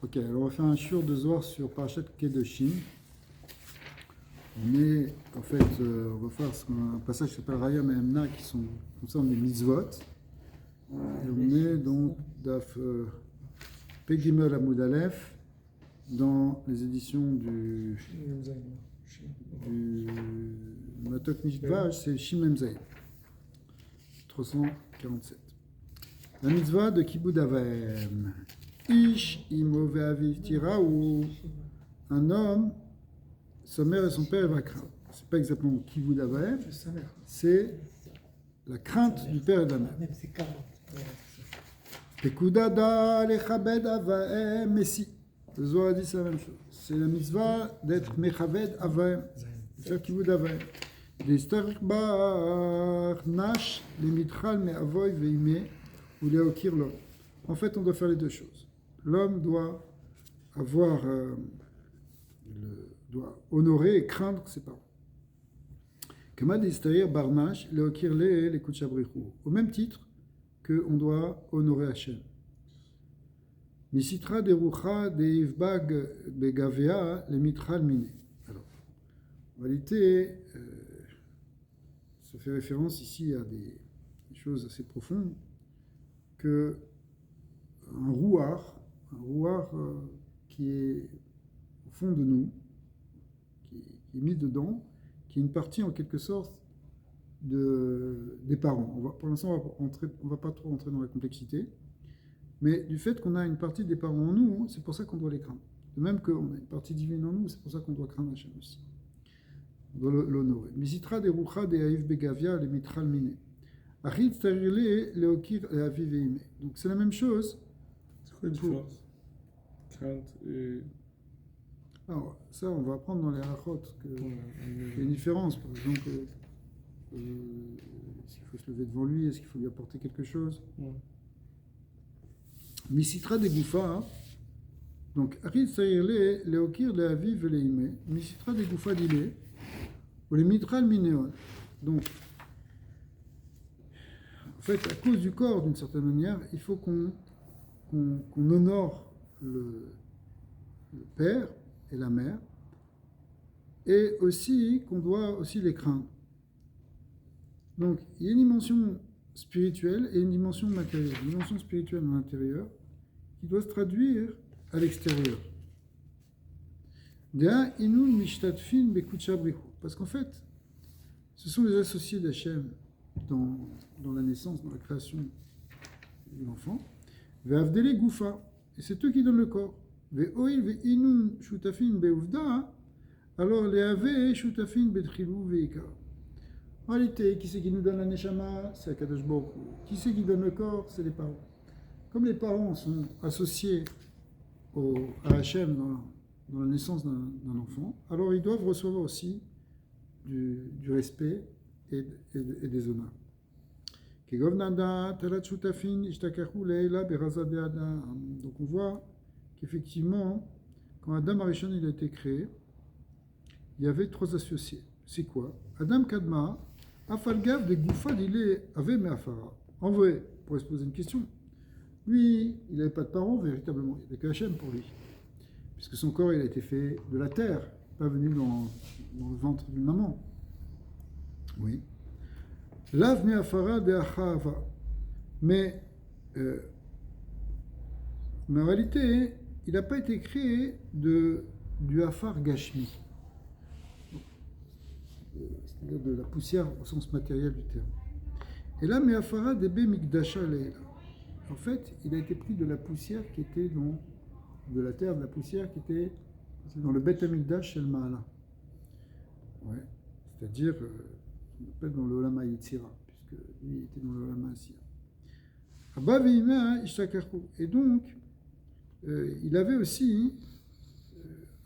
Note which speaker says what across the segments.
Speaker 1: Ok, alors on va faire un shiur de Zohar sur Parashat Kedoshim. On est, en fait, on va faire un passage qui s'appelle Raya Mehemna qui concerne les mitzvot. Et on est donc d'Af Pegimel Amoud Aleph dans les éditions du Matok Mishvash, c'est Shimem Zayim, 347. La mitzvah de Kibud Avem. Ish imo ve'aviv tira, où un homme, sa mère et son père va craindre. C'est pas exactement Kibud Avem, c'est la crainte du père et de la mère. Pekudada lechabed avaem, mais si. Le Zohar dit c'est la même chose. C'est la mitzvah d'être mechaved avaem, de faire Kibud Avem. D'estarik bar nash le mitral me avoy veime ou leokir l'homme. En fait, on doit faire les deux choses. L'homme doit doit honorer et craindre ses parents. Au même titre qu'on doit honorer Hachem. Misitra derucha deivbag begavea le mitral mine. Alors, en réalité, ça fait référence ici à des choses assez profondes que un rouar qui est au fond de nous, qui est mis dedans, qui est une partie en quelque sorte des parents. Pour l'instant, on ne va pas trop rentrer dans la complexité, mais du fait qu'on a une partie des parents en nous, c'est pour ça qu'on doit les craindre. De même qu'on a une partie divine en nous, c'est pour ça qu'on doit craindre Hachem aussi. On doit l'honorer. Misitra de rucha de haïv begavia le mitral mine. Achid starile leokir et aviv veime. Donc c'est la même chose.
Speaker 2: C'est quoi la différence? Crainte et...
Speaker 1: Alors, ça, on va apprendre dans les halachot qu'il y a une différence. Par exemple, est-ce qu'il faut se lever devant lui? Est-ce qu'il faut lui apporter quelque chose? Misitra de goufa. Donc, Achid starile leokir le aviv veime. Misitra de goufa dile. Ou les mitral minéon. Donc, en fait, à cause du corps, d'une certaine manière, il faut qu'on honore le père et la mère, et aussi qu'on doit aussi les craindre. Donc, il y a une dimension spirituelle et une dimension matérielle. Une dimension spirituelle à l'intérieur qui doit se traduire à l'extérieur. Parce qu'en fait, ce sont les associés d'Hachem dans la naissance, dans la création de l'enfant. Ve'avdele goufa, et c'est eux qui donnent le corps. Ve'oil ve'inun shutafin be'uvda, alors les ave shutafin betchilou ve'ikar. En réalité, qui c'est qui nous donne la neshama? C'est Akadosh Baruch Hu. Qui c'est qui donne le corps? C'est les parents. Comme les parents sont associés à Hachem dans la naissance d'un enfant, alors ils doivent recevoir aussi du respect et des honneurs. Donc on voit qu'effectivement, quand Adam Arishon il a été créé, il y avait trois associés. C'est quoi? Adam Kadma, Afalgav de Goufa d'Ile avait Meafara. En vrai, on pourrait se poser une question. Lui, il n'avait pas de parents véritablement, il n'y avait que Hachem pour lui. Puisque son corps il a été fait de la terre, pas venu dans le ventre d'une maman. Oui. Lav Meafara de Achava. Mais en réalité, il n'a pas été créé du Afar Gashmi. C'est-à-dire de la poussière au sens matériel du terme. Et là, Meafara Debe Mikdasha Leila. En fait, il a été pris de la poussière qui était de la terre, de la poussière qui était dans le Bet Hamikdash Shel Ma'ala. Ouais. C'est-à-dire, on appelle dans le Olama Yitzira, puisque lui était dans le Olama Asiyah. Abba Veima Ishtakachu. Et donc, il avait aussi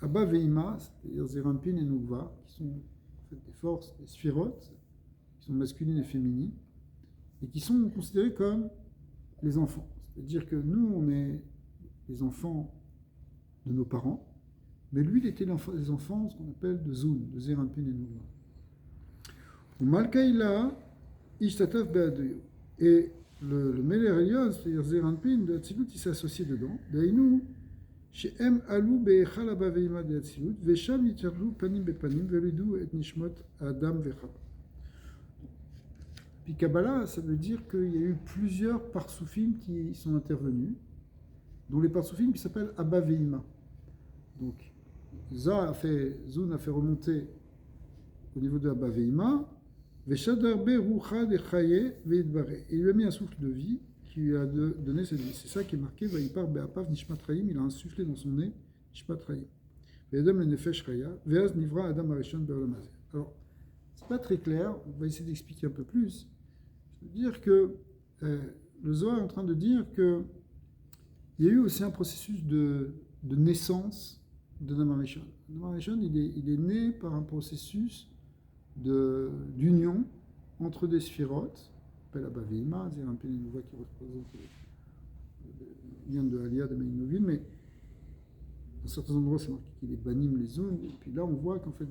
Speaker 1: Abba Veima, c'est-à-dire Zerampin et Nukva, qui sont en fait des forces, des sphirotes, qui sont masculines et féminines, et qui sont considérées comme les enfants. C'est-à-dire que nous, on est les enfants de nos parents, mais lui, il était les enfants, ce qu'on appelle de Zun, de Zerampin et Nukva. Ou Malkaïla, Ishtataf Be'adoyo. Et le Meler Elion, c'est-à-dire Zerampin de Hatzilut, il s'est associé dedans. D'aïnou, שהם עלו בהיכל אבא ואמא דאצילות, ושם יתיירדו פנים בפנים ולידו את נשמות האדם וחווה. Puis Kabbalah, ça veut dire qu'il y a eu plusieurs parsoufim qui sont intervenus, dont les parsoufim qui s'appellent Abba Veima. Donc, Zun a fait remonter au niveau de Abba Veima, Veshadarbe Rucha de Chaye Veidbare. Et il lui a mis un souffle de vie qui lui a donné cette vie. C'est ça qui est marqué, Vaipar Be'apav Nishmat Rayim, il a insufflé dans son nez Nishmat Rayim. Ve'adam le Nefesh Raya, Ve'az Nivra Adam Arishon Be'olam Hazeh. Alors, c'est pas très clair, on va essayer d'expliquer un peu plus. Dire que le Zohar est en train de dire qu'il y a eu aussi un processus de naissance d'Adam Arishon. Adam Arishon, il est né par un processus d'union entre des sphirotes, on appelle Abba Veima, c'est un peu une voix qui représente le lien de Aliyah de Maïnovine, mais dans certains endroits c'est marqué qu'il est banim les zones, et puis là on voit qu'en fait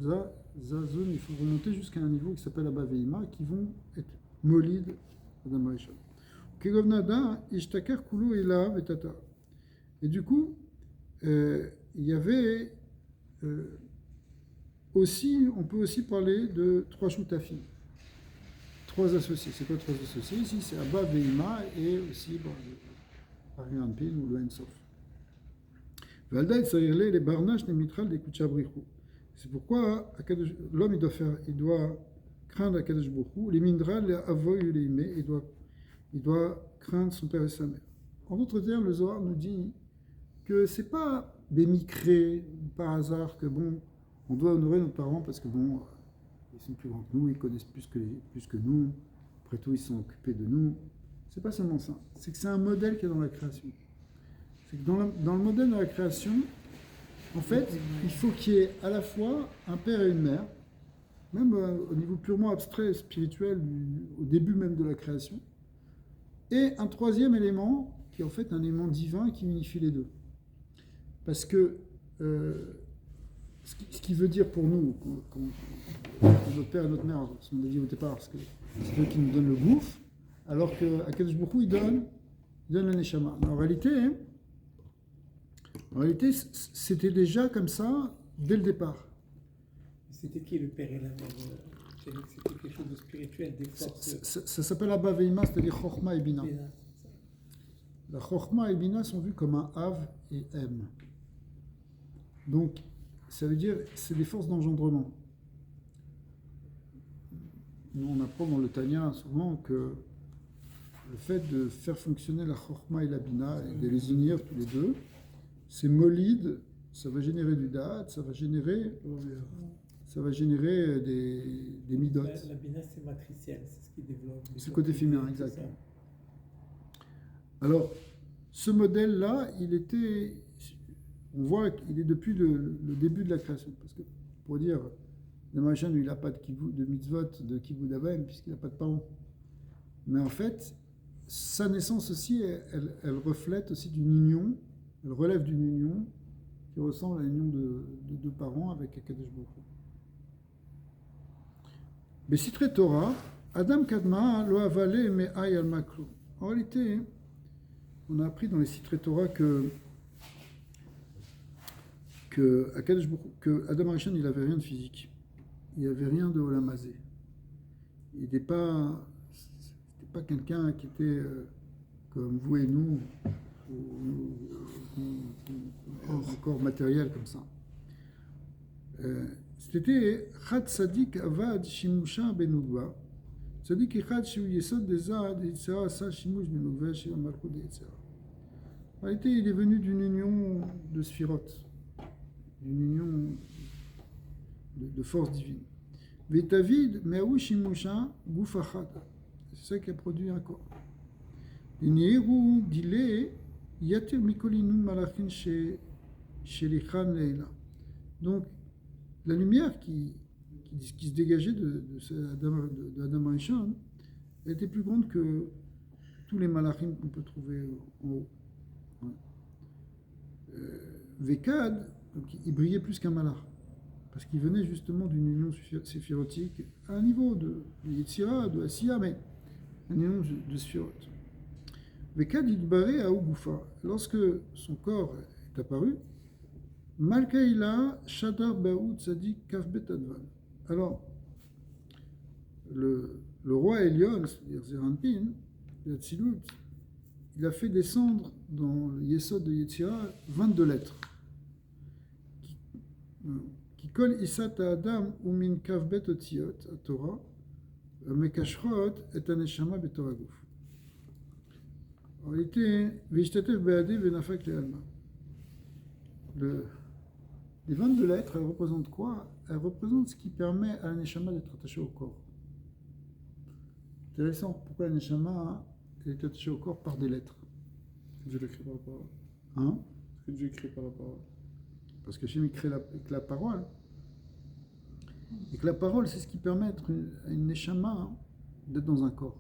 Speaker 1: Zazon, il faut remonter jusqu'à un niveau qui s'appelle Abba Veima, qui vont être Molid Adam Arishon. Et du coup, il y avait aussi, on peut aussi parler de trois choutafim, trois associés. C'est quoi trois associés? Ici, c'est Abba Veima et aussi Arian Pin ou le Ensof. C'est pourquoi l'homme il doit craindre Akadosh Baruch Hu, les mindra, les avoy, les imé, il doit craindre son père et sa mère. En d'autres termes, le Zohar nous dit que c'est pas des micrés, par hasard, que bon, on doit honorer nos parents parce que bon, ils sont plus grands que nous, ils connaissent plus que nous, après tout, ils sont occupés de nous. C'est pas seulement ça, c'est que c'est un modèle qu'il y a dans la création. C'est que dans le modèle de la création, en fait, il faut qu'il y ait à la fois un père et une mère, même au niveau purement abstrait, spirituel, au début même de la création, et un troisième élément, qui est en fait un élément divin qui unifie les deux. Parce que ce qui veut dire pour nous, quand notre père et notre mère, ce qu'on a dit au départ, parce que c'est eux qui nous donnent le gouffre, alors qu'Akadosh Baruch Hu, il donne le neshama. Mais en réalité, c'était déjà comme ça dès le départ.
Speaker 3: C'était qui le père et la mère? C'était quelque chose de spirituel, des forces.
Speaker 1: Ça s'appelle Abba Veima, c'est-à-dire Chochma et Bina. La Chochma et Bina sont vus comme un Av et M. Donc, ça veut dire c'est des forces d'engendrement. Nous, on apprend dans le Tanya souvent que le fait de faire fonctionner la Chochma et la Bina et de les unir tous les deux, c'est molide, ça va générer du da'at, ça va générer des midot.
Speaker 3: La bina, c'est matriciel, c'est ce qui développe.
Speaker 1: C'est le côté féminin, exactement. Alors, ce modèle-là, on voit qu'il est depuis le début de la création. Parce que, pour dire, le machin, lui, il n'a pas de mitzvot, de kibbud avim, puisqu'il n'a pas de parents. Mais en fait, sa naissance aussi, elle reflète aussi d'une union, elle relève d'une union qui ressemble à l'union de deux parents avec Akadosh Baruch Hu. Besitre Torah, Adam Kadma lo avalé me ay al maklo. En réalité, on a appris dans les Sitre Torah que Adam Arishon, il n'avait rien de physique, il n'avait rien de olam hazé. Il n'était pas quelqu'un qui était comme vous et nous, un corps matériel comme ça. C'était Chad Sadik Avad Shimusha Benugva. Sadik Chad Shu Yesod Dezad Yitzhara Asa Shimush Benugva Shiva Malchut Yitzhara. En réalité, il est venu d'une union de sphirotes, d'une union de force divine. Vetavid Me'ou Shimusha Gufachad. C'est ça qui a produit un corps. Nieru Dile Yatir Mikolinu Malachin Shelichan Leila. Donc, la lumière qui se dégageait de Adam Arishon, elle était plus grande que tous les malachim qu'on peut trouver en haut. Vekad, il brillait plus qu'un malach, parce qu'il venait justement d'une union séphirotique à un niveau de Yetzira, de Asiya, mais une union de Séphirot. Vekad Yidbaré à Ougufa, lorsque son corps est apparu, Malkaïla, Shadar Baoud Tzadik Kavbet Advan. Alors, le roi Elion, c'est-à-dire Zeranpin, Yatzilut, il a fait descendre dans le Yesod de Yetzira 22 lettres. Qui colle Isat Adam ou Min Kavbet Otiot, à Torah, Mekashrot et Aneshama Betorah Gouf. En réalité, Vishtatev Be'adi Venafak Le'alma. Les 22 lettres, elles représentent quoi? Elles représentent ce qui permet à l'Aneshama d'être attaché au corps. Intéressant, pourquoi l'Aneshama est attaché au corps par des lettres?
Speaker 2: Dieu l'écrit par la parole.
Speaker 1: Hein?
Speaker 2: Parce que Dieu écrit par la parole.
Speaker 1: Parce que Hachem écrit avec la parole. Et que la parole, c'est ce qui permet à une Neshama d'être dans un corps.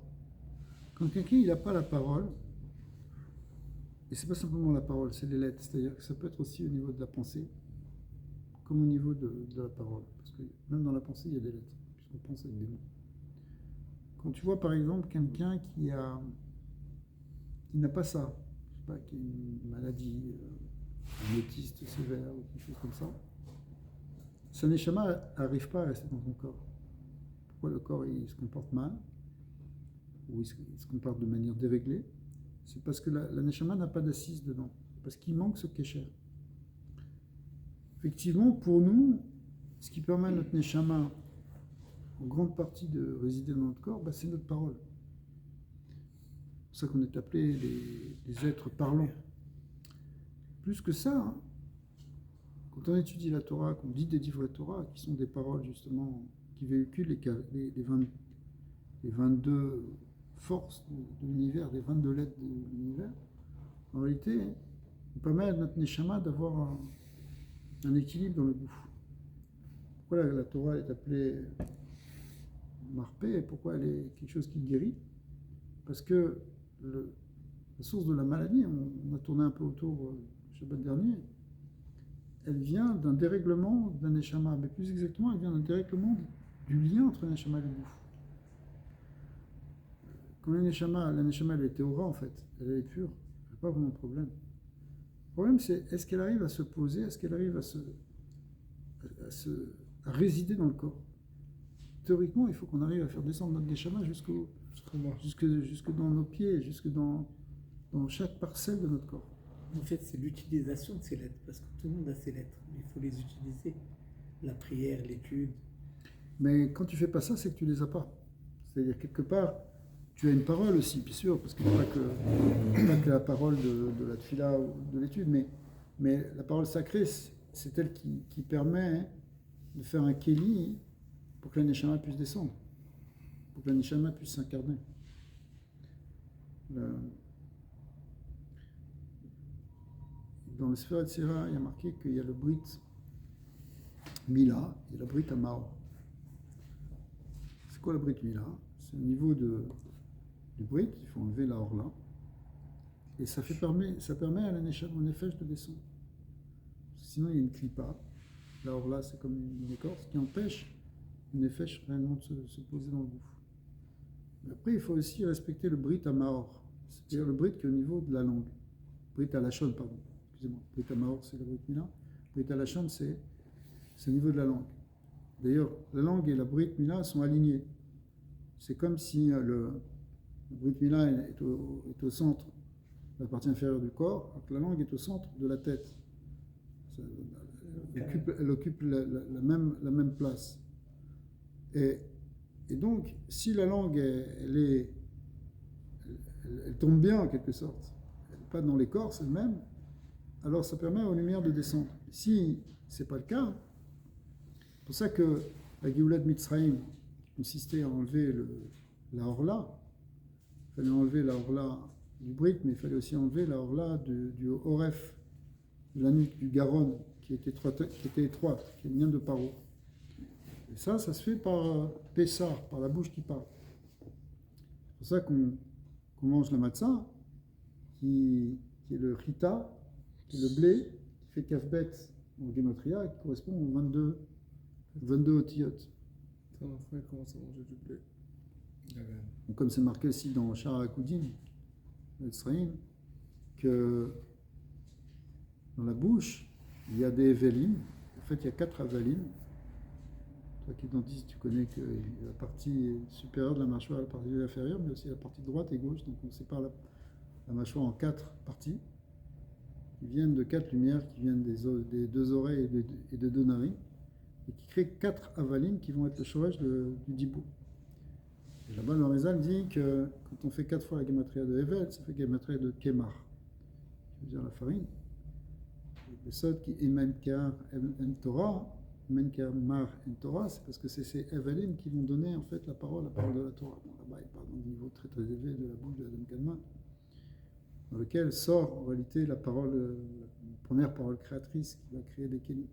Speaker 1: Quand quelqu'un n'a pas la parole, et c'est pas simplement la parole, c'est les lettres, c'est-à-dire que ça peut être aussi au niveau de la pensée, comme au niveau de la parole. Parce que même dans la pensée, il y a des lettres, puisqu'on pense avec des mots. Quand tu vois par exemple quelqu'un qui n'a pas ça, je sais pas, qui a une maladie, un autiste sévère ou quelque chose comme ça, sa neshama n'arrive pas à rester dans son corps. Pourquoi le corps il se comporte mal, ou il se comporte de manière déréglée? C'est parce que la neshama n'a pas d'assise dedans, parce qu'il manque ce kécher. Effectivement, pour nous, ce qui permet à notre neshama, en grande partie, de résider dans notre corps, c'est notre parole. C'est pour ça qu'on est appelé les êtres parlants. Plus que ça, hein, quand on étudie la Torah, qu'on dit des livres de Torah, qui sont des paroles justement qui véhiculent les 22 forces de l'univers, les 22 lettres de l'univers, en réalité, on permet à notre neshama d'avoir un équilibre dans le gouffre. Pourquoi la Torah est appelée Marpé et pourquoi elle est quelque chose qui guérit? Parce que la source de la maladie, on a tourné un peu autour Shabbat dernier, elle vient d'un dérèglement d'un neshama, mais plus exactement, elle vient d'un dérèglement du lien entre le neshama et le gouffre. Quand la neshama elle est théora en fait, elle est pure, elle n'a pas vraiment de problème. Le problème c'est, est-ce qu'elle arrive à se poser, est-ce qu'elle arrive à résider dans le corps? Théoriquement, il faut qu'on arrive à faire descendre notre neshama jusque dans nos pieds, jusque dans chaque parcelle de notre corps.
Speaker 3: En fait, c'est l'utilisation de ces lettres, parce que tout le monde a ces lettres, mais il faut les utiliser. La prière, l'étude.
Speaker 1: Mais quand tu fais pas ça, c'est que tu les as pas. C'est-à-dire, quelque part, tu as une parole aussi, bien sûr, parce que pas que la parole de la tfila ou de l'étude, mais la parole sacrée, c'est elle qui permet de faire un kéli pour que la neshama puisse descendre, pour que la neshama puisse s'incarner. Dans le Sphère de Sira, il y a marqué qu'il y a le Brit Mila et le Brit Amao. C'est quoi le Brit Mila? C'est au niveau du Brit, il faut enlever la Orla. Et ça permet à la Nefesh de descendre. Sinon, il y a une Klippa. La Orla, c'est comme une écorce qui empêche le Nefesh réellement de se poser dans le gouffre. Mais après, il faut aussi respecter le Brit Amaor, c'est-à-dire le Brit qui est au niveau de la langue. Brit Alashon, pardon. Excusez-moi, Brit Amaor, c'est le Brit Mila. Brit Alashon, c'est au niveau de la langue. D'ailleurs, la langue et la Brit Mila sont alignées. C'est comme si le Brit Mila est au centre de la partie inférieure du corps, alors que la langue est au centre de la tête. Elle occupe la même place. Et donc, si la langue, elle tombe bien en quelque sorte, elle n'est pas dans l'écorce elle-même, alors ça permet aux lumières de descendre. Si ce n'est pas le cas, c'est pour ça que la Géoula de Mitzrayim consistait à enlever la Orla. Il fallait enlever la Orla du Brit, mais il fallait aussi enlever la Orla du Horef, de la nuque du Garonne, qui était étroite, qui est une lien de paro. Et ça se fait par Pessar, par la bouche qui parle. C'est pour ça qu'on mange la matzah, qui est le chita, qui est le blé, qui fait kafbet en gématria, et qui correspond aux 22 otiyot.
Speaker 2: Ton enfant commence à manger du blé.
Speaker 1: Donc, comme c'est marqué aussi dans Shara Akoudim, que dans la bouche, il y a des Evelim. En fait, il y a 4 Avalim. Toi qui es dentiste, tu connais que la partie supérieure de la mâchoire, la partie inférieure, mais aussi la partie droite et gauche. Donc on sépare la mâchoire en 4 parties, qui viennent de 4 lumières, qui viennent des 2 oreilles et de 2 narines, et qui créent 4 Avalim qui vont être le chorège du Dibou. Et là-bas, le Rézal dit que quand on fait 4 fois la gematria de Evel, ça fait gematria de Kemar, qui veut dire la farine. Le Sod qui Emenkar en Torah, Emenkar Mar en Torah, c'est parce que c'est ces Evelim qui vont donner en fait la parole de la Torah. Bon, là-bas, il parle d'un niveau très très élevé de la bouche de Adam Kalman, dans lequel sort en réalité la première parole créatrice qui va créer les Kéli.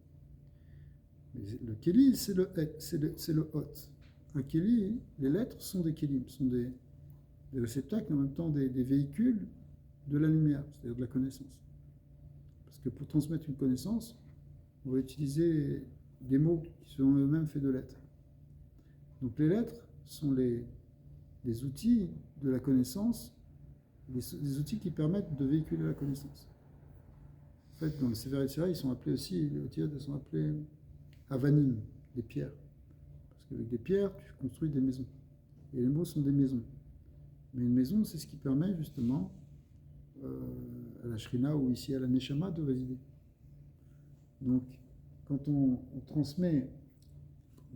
Speaker 1: Mais le Kéli, c'est le Hot. Un Kéli, les lettres sont des Kélim, sont des réceptacles, en même temps des véhicules de la lumière, c'est-à-dire de la connaissance. Parce que pour transmettre une connaissance, on va utiliser des mots qui sont eux-mêmes faits de lettres. Donc les lettres sont les outils de la connaissance, des outils qui permettent de véhiculer la connaissance. En fait, dans le Sefer Yetzirah, ils sont appelés aussi, les Otiyot sont appelés Avanim, des pierres. Parce qu'avec des pierres, tu construis des maisons. Et les mots sont des maisons. Mais une maison, c'est ce qui permet justement à la Shrina ou ici à la Neshama de résider. Donc, quand on transmet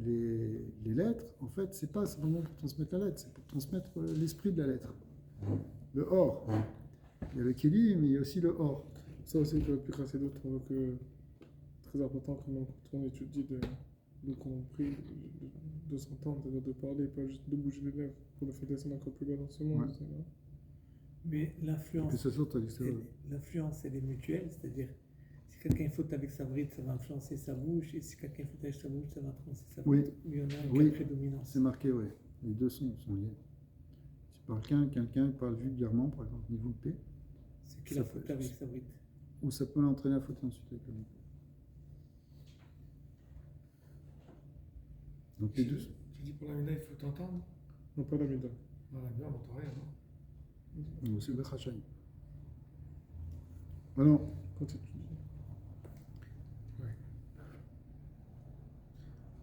Speaker 1: les lettres, en fait, c'est pas simplement pour transmettre la lettre, c'est pour transmettre l'esprit de la lettre. Le or. Il y a le Kéli, mais il y a aussi le or.
Speaker 2: Ça aussi, j'aurais pu casser d'autres, que très important quand on étudie de compris, de s'entendre, de parler, pas juste de bouger les lèvres pour le faire descendre encore plus bas dans ce monde.
Speaker 1: Ouais.
Speaker 3: Mais l'influence, elle est mutuelle, c'est-à-dire si quelqu'un faute avec sa bride, ça va influencer sa bouche, et si quelqu'un faute avec sa bouche, ça va influencer sa bride.
Speaker 1: Oui.
Speaker 3: Il y en a une prédominance.
Speaker 1: C'est marqué, oui. Les deux sont liés. Si par quelqu'un parle vulgairement, par exemple, niveau P,
Speaker 3: c'est qu'il a faute avec sa bride.
Speaker 1: Ou ça peut l'entraîner à faute ensuite avec le P. Donc les deux.
Speaker 4: Tu dis pour la Mida, il faut t'entendre?
Speaker 2: Non, pas la Mida.
Speaker 4: Non, la Mida, on n'entend rien, non?
Speaker 1: C'est le Khachay. Alors,
Speaker 2: quand tu étudies.
Speaker 4: Ouais.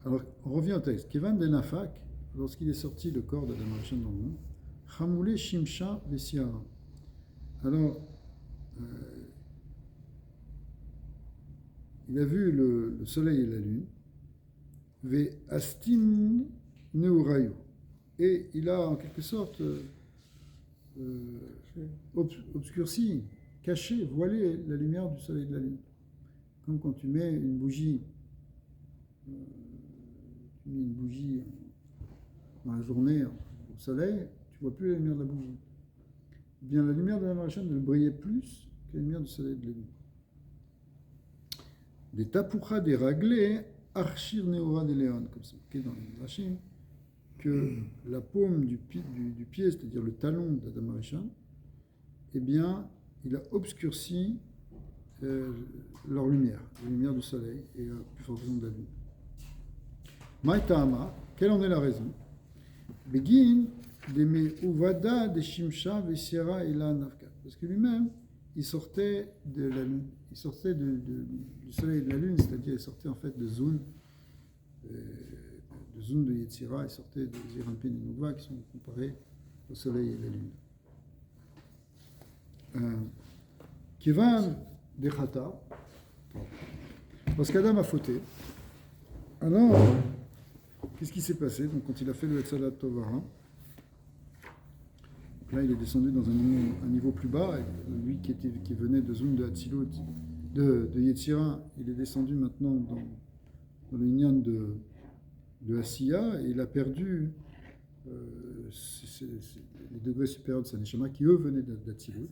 Speaker 1: Alors, on revient au texte. Kevan ben Afak, lorsqu'il est sorti le corps d'Adam Rishon dans le monde, Chamoulé Shimsha Vesiara. Alors, il a vu le soleil et la lune, Ve Astim Neurayu. Et il a en quelque sorte obscurci, caché, voilé la lumière du soleil et de la lune. Comme quand tu mets une bougie, dans la journée au soleil, tu ne vois plus la lumière de la bougie. Eh bien, la lumière de la marachaine ne brillait plus que la lumière du soleil et de la lune. Les tapouchas des raglés, archir neora des léon, comme c'est marqué dans les machines, que la paume du pied, c'est-à-dire le talon d'Adam Rishon, eh bien, il a obscurci leur lumière, la lumière du soleil et la plus forte raison de la lune. Maïtama, quelle en est la raison? Begin de me uvada de shimsha vesiera ila nafka. Parce que lui-même, il sortait de la lune, il sortait du soleil et de la lune, c'est-à-dire il sortait en fait de zone de Yetzira, il sortait de Zirampin et Nouva qui sont comparés au soleil et la lune. Kevan de Chata, parce qu'Adam a fauté. Alors, qu'est-ce qui s'est passé? Donc, quand il a fait le Etzalat Tovara, là, il est descendu dans un niveau plus bas. Et lui qui venait de Zoom de Hatzilut, de Yetzira, il est descendu maintenant dans le Inyan de Asiya, et il a perdu les degrés supérieurs de sa Neshama qui, eux, venaient d'Hatzilut.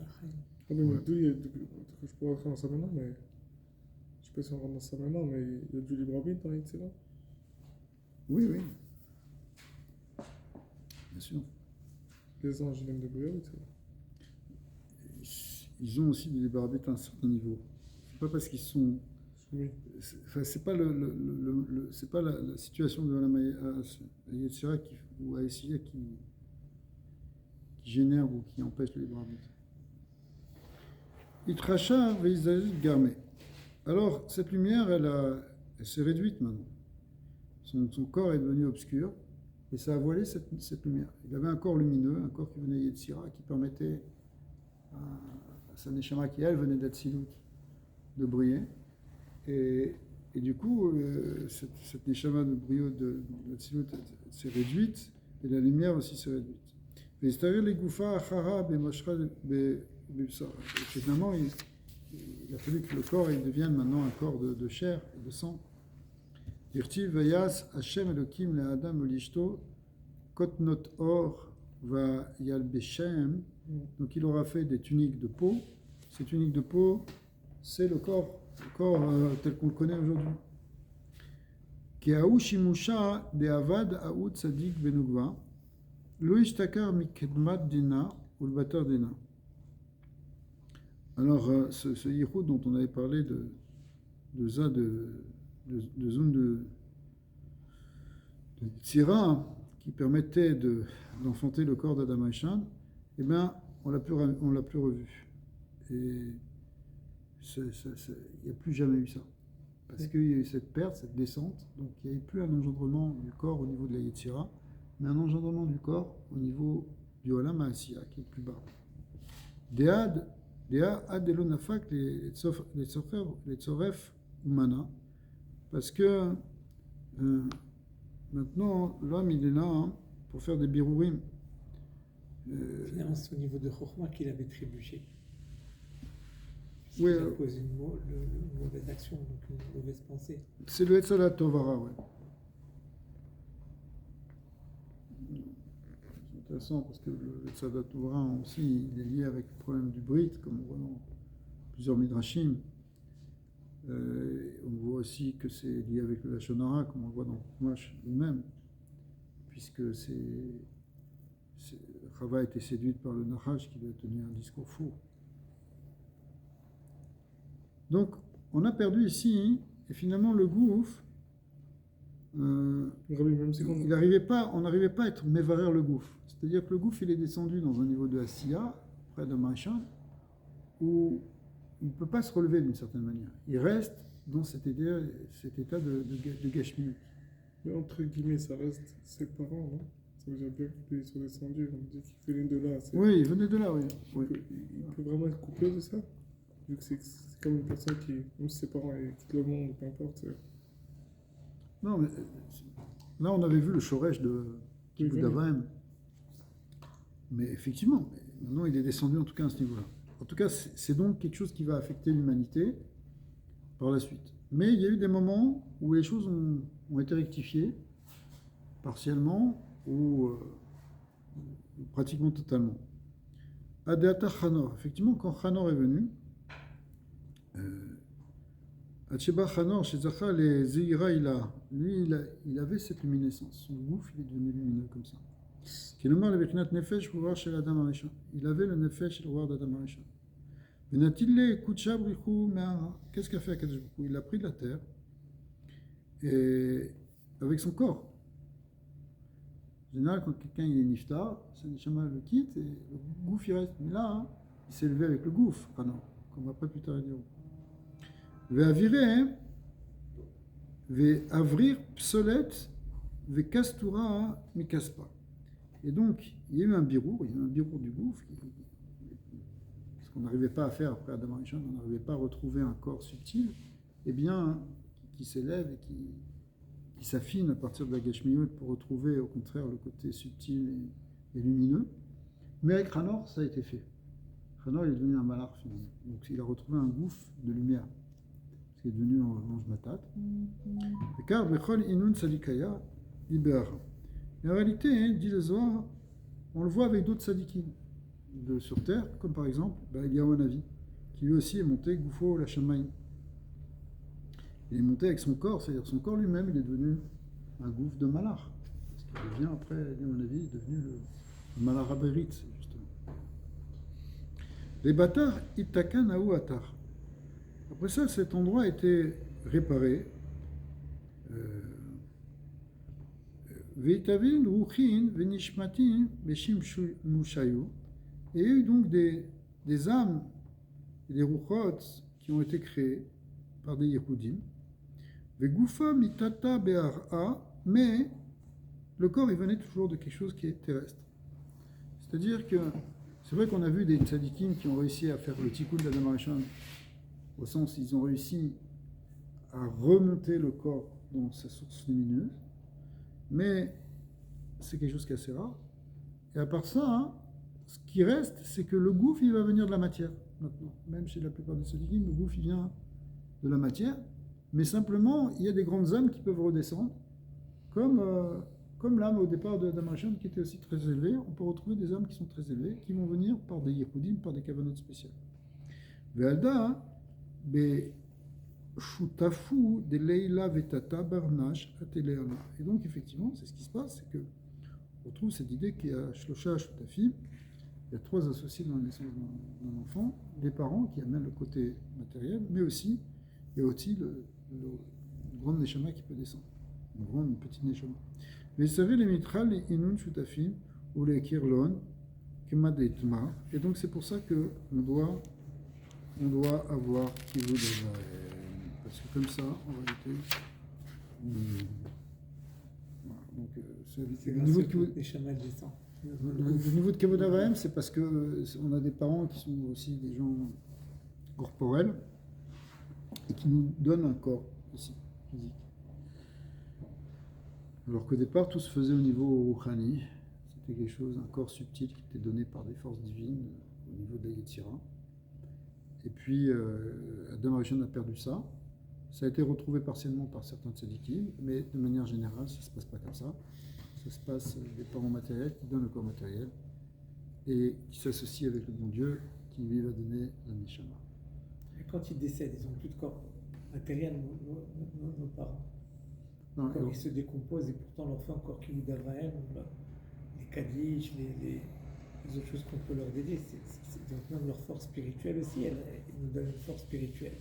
Speaker 2: Ah, mais je pourrais rentrer dans ça maintenant, mais je sais pas si on rentre dans ça maintenant, mais il y a du libre arbitre dans Yetzira.
Speaker 1: Oui. Bien sûr.
Speaker 2: Les anges viennent de Goya,
Speaker 1: ils ont aussi du libre arbitre à un certain niveau. C'est pas parce qu'ils sont.
Speaker 2: Oui.
Speaker 1: C'est pas c'est pas la situation de la Yetzira ou à Essiya qui génère ou qui empêche le libre arbitre. Itracha veizajit garmé. Alors, cette lumière, elle s'est réduite maintenant. Son corps est devenu obscur et ça a voilé cette lumière. Il avait un corps lumineux, un corps qui venait d'Yetzira, qui permettait à sa Neshama, qui elle venait d'Atsilut, de briller. Et du coup, cette Neshama de brio d'Atsilut s'est réduite et la lumière aussi s'est réduite. Et finalement, il a fallu que le corps il devienne maintenant un corps de chair et de sang. Dirtiv vayas Hashem Elokim le'adam olishto kotnot or va yalbeshem. Donc il aura fait des tuniques de peau. Ces tuniques de peau, c'est le corps tel qu'on le connaît aujourd'hui. Ke'ahu shimusha de'avad ha'ud tzadik benugva lo ishtakar mikedmat dina ou le batar dina. Alors, ce yichud dont on avait parlé de zone de Tzira qui permettait d'enfanter le corps d'Adam Haïchan, eh bien, on l'a plus revu. Et il n'y a plus jamais eu ça. Parce qu'il y a eu cette perte, cette descente, donc il n'y avait plus un engendrement du corps au niveau de la Yetzira, mais un engendrement du corps au niveau du Olam Ha'asiya, qui est plus bas. Dead ad elonafak les tzoref umana, parce que maintenant l'homme il est là pour faire des birourim.
Speaker 3: Finalement, c'est au niveau de Chokhmah qu'il avait trébuché.
Speaker 1: Oui,
Speaker 3: il a posé une mauvaise action, donc une mauvaise pensée.
Speaker 1: C'est le Etzadat Tovara, oui. C'est intéressant parce que le Etzadat Tovara aussi il est lié avec le problème du Brit, comme on voit dans plusieurs midrashim. On voit aussi que c'est lié avec le Lashon Hara, comme on le voit dans Chumash lui-même, puisque Chava a été séduite par le Nachash qui lui a tenu un discours faux. Donc, on a perdu ici, et finalement le gouffre, on n'arrivait pas à être mévarer le gouffre. C'est-à-dire que le gouffre, il est descendu dans un niveau de Asiya, près de Maïchan, où il ne peut pas se relever d'une certaine manière. Il reste dans cet état de gâchemine.
Speaker 2: Mais entre guillemets, ça reste ses parents, non? Ça veut dire bien qu'ils sont descendus, on dit qu'ils venaient de là.
Speaker 1: Oui, ils venaient de là, oui.
Speaker 2: Il peut vraiment être coupé de ça? Vu que c'est comme une personne qui, même si ses parents quittent le monde, peu importe.
Speaker 1: Non, mais là, on avait vu le Shoresh de d'Abraham. Mais effectivement, maintenant, il est descendu en tout cas à ce niveau-là. En tout cas, c'est donc quelque chose qui va affecter l'humanité par la suite. Mais il y a eu des moments où les choses ont été rectifiées, partiellement ou pratiquement totalement. Adeata Chanor. Effectivement, quand Chanor est venu, Atsheba Chanor, chez Zacha, les Zeira, lui, il avait cette luminescence. Son gouffre, il est devenu lumineux comme ça. Il avait le nefesh et le roi d'Adam Arishon. Qu'est-ce qu'a fait Akadosh Baruch Hu? Il a pris de la terre et avec son corps. En général, quand quelqu'un est niftar, sa neshama le quitte et le gouffre il reste. Mais là, il s'est levé avec le gouffre, comme après plus tard il dit. Ve'avireh, ve'avrir psolet, ve'kastura mikaspa. Et donc, il y a eu un birour du gouffre, ce qu'on n'arrivait pas à faire après Adam Arishon, on n'arrivait pas à retrouver un corps subtil, eh bien, qui s'élève et qui s'affine à partir de la Gashmiyot pour retrouver au contraire le côté subtil et lumineux. Mais avec Hanor, ça a été fait. Hanor, il est devenu un malach finalement. Donc, il a retrouvé un gouffre de lumière, ce qui est devenu l'ange Matat. Car Bechol Inun Sadikaya Libéra. Et en réalité, dit le Zohar, on le voit avec d'autres sadikim sur terre, comme par exemple Eliyahu Hanavi, qui lui aussi est monté Goufo la Shamaï. Il est monté avec son corps, c'est-à-dire son corps lui-même, il est devenu un gouffre de malach. Parce qu'il devient après, Eliyahu Hanavi est devenu le malach Abérit, justement. Les bâtards, Ittaka Naou Atar. Après ça, cet endroit a été réparé. Veitavin, Ruchin, Venishmatin, Beshim Mushayu. Et il y a eu donc des âmes et des Ruchot qui ont été créées par des Yehoudim. Vegufa mitata be'ar'a, mais le corps, il venait toujours de quelque chose qui est terrestre. C'est-à-dire que c'est vrai qu'on a vu des tzadikim qui ont réussi à faire le tikkun d'Adam Rishon, au sens ils ont réussi à remonter le corps dans sa source lumineuse, mais c'est quelque chose qui est assez rare. Et à part ça, hein, ce qui reste, c'est que le gouffre, il va venir de la matière maintenant. Même chez la plupart des tzadikim, le gouffre, il vient de la matière, mais simplement, il y a des grandes âmes qui peuvent redescendre, comme l'âme au départ de Adam Rishon qui était aussi très élevée. On peut retrouver des âmes qui sont très élevées, qui vont venir par des Yehudim, par des kavanotes spéciales. Ve'alda, Shutafu de Leila Vetata Barnash Ateleana. Et donc, effectivement, c'est ce qui se passe, c'est que on retrouve cette idée qu'il y a Shlosha Shutafim, il y a 3 associés dans la naissance d'un enfant, les parents qui amènent le côté matériel, mais aussi, il y a aussi le grand Neshama qui peut descendre, une grande, une petite Neshama. Mais vous savez, les mitral, les inun Shutafim, ou les kirlon, Kemadetma, et donc c'est pour ça qu'on doit avoir Kivu de parce que comme ça, en réalité, voilà, donc c'est le niveau de Kavod Avaim, c'est parce que on a des parents qui sont aussi des gens corporels et qui nous donnent un corps aussi physique. Alors qu'au départ, tout se faisait au niveau Rouhani, c'était quelque chose, un corps subtil qui était donné par des forces divines au niveau de la Yetzira. Et puis, Adam Rishon a perdu ça. Ça a été retrouvé partiellement par certains tzadikim, mais de manière générale, ça ne se passe pas comme ça. Ça se passe des parents matériels qui donnent le corps matériel et qui s'associent avec le bon Dieu qui lui va donner la neshama.
Speaker 3: Et quand ils décèdent, ils n'ont plus de corps matériel, nos parents.
Speaker 1: Non,
Speaker 3: Quand ils se décomposent, et pourtant leur fait encore qu'il d'Avraham, les kaddish, les autres choses qu'on peut leur dédier. Donc même leur force spirituelle aussi, elle nous donne une force spirituelle.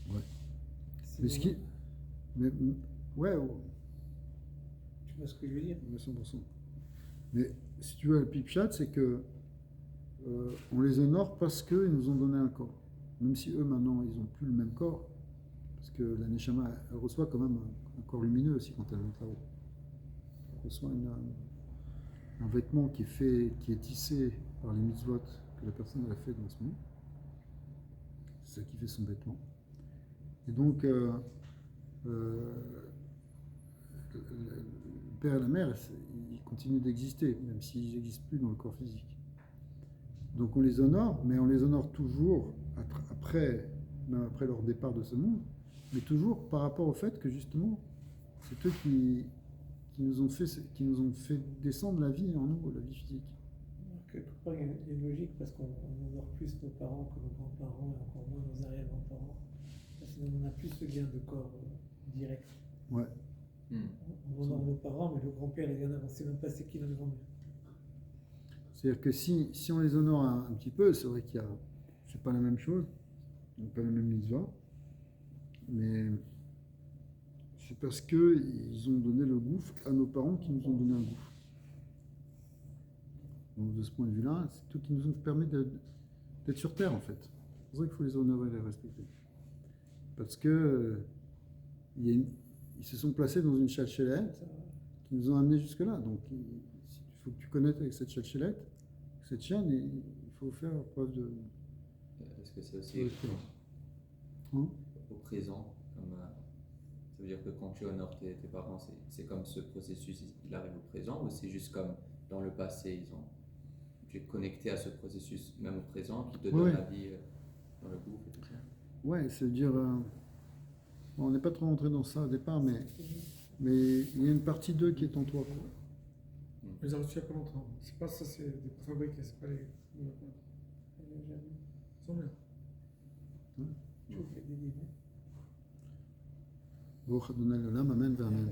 Speaker 1: Ouais.
Speaker 3: Mais
Speaker 1: ce qui... Mais, ouais,
Speaker 3: tu vois ce que je veux dire?
Speaker 1: 100%. Mais si tu veux, le pipchat, c'est que on les honore parce qu'ils nous ont donné un corps. Même si eux, maintenant, ils n'ont plus le même corps. Parce que la Neshama, elle reçoit quand même un corps lumineux aussi quand elle monte là-haut. Elle reçoit un vêtement qui est tissé par les mitzvot que la personne a fait dans ce monde. C'est ça qui fait son vêtement. Et donc, le père et la mère, ils continuent d'exister, même s'ils n'existent plus dans le corps physique. Donc on les honore, mais on les honore toujours même après leur départ de ce monde, mais toujours par rapport au fait que justement, c'est eux qui nous ont fait descendre la vie en nous, la vie physique.
Speaker 3: Quelque part, il y a une logique parce qu'on honore plus nos parents que nos grands-parents et encore moins nos arrière-grands-parents. Parce qu'on n'a plus ce lien de corps direct.
Speaker 1: Ouais.
Speaker 3: On honore nos parents, mais le grand-père, il y en a, on ne sait même pas c'est qui notre grand-mère.
Speaker 1: C'est-à-dire que si on les honore un petit peu, c'est vrai qu'il y a, c'est pas la même chose, pas la même mitzvah, mais c'est parce qu'ils ont donné le gouffre à nos parents qui nous ont donné un gouffre. Donc de ce point de vue-là, c'est eux qui nous ont permis d'être sur Terre en fait. C'est pour ça qu'il faut les honorer et les respecter. Parce que ils se sont placés dans une chalchelette qui nous ont amenés jusque-là. Donc il faut que tu connaisses avec cette chalchelette, cette chaîne, il faut faire preuve de...
Speaker 5: Est-ce que c'est aussi au présent ça veut dire que quand tu honores tes parents, c'est comme ce processus, il arrive au présent, ou c'est juste comme dans le passé, tu es connecté à ce processus, même au présent, qui te donne la vie dans le groupe et tout ça?
Speaker 1: Ouais, c'est-à-dire, on n'est pas trop rentré dans ça au départ, mais il y a une partie d'eux qui est en toi.
Speaker 4: Mais ils ont reçu il n'y a pas longtemps. C'est pas ça, c'est des fabriqués, c'est pas les. Ils sont bien.
Speaker 1: Baruch Adonai L'Olam, Amen, Amen.